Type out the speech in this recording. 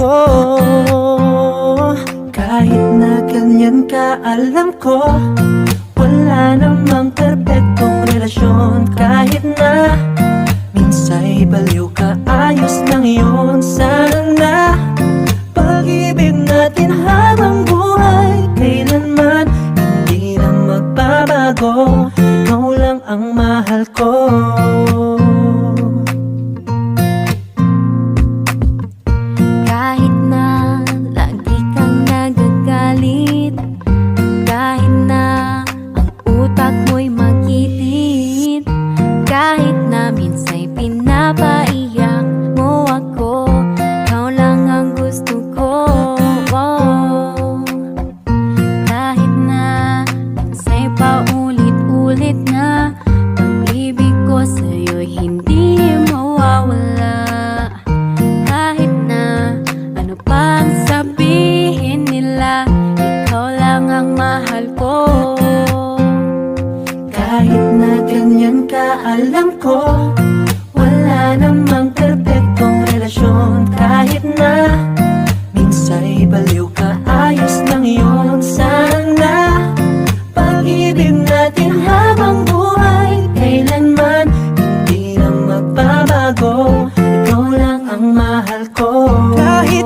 ko. Kahit na ganyan ka, alam ko wala namang perpektong relasyon. Kahit na minsa'y baliw ka, ayos lang yun. Sana pag-ibig natin habang buhay, kailanman hindi na magbabago. Ikaw lang ang mahal ko. Kahit na lagi kang nagagalit, kahit na ang utak mo'y magkitid, kahit na minsa'y pinapaiyak mo ako, ikaw lang ang gusto ko. Kahit na minsa'y paulit-ulit na pag-ibig ko sa'yo'y hindi mawawala. Kahit na ano pang sabihin nila, ikaw lang ang mahal ko. Kahit na ganyan ka, alam ko wala namang perpektong relasyon. Kahit na minsa'y baliw ka, ayos lang yun. Sana pag-ibig natin habang buhay, kailanman hindi na magbabago. Ikaw lang ang mahal ko. Kahit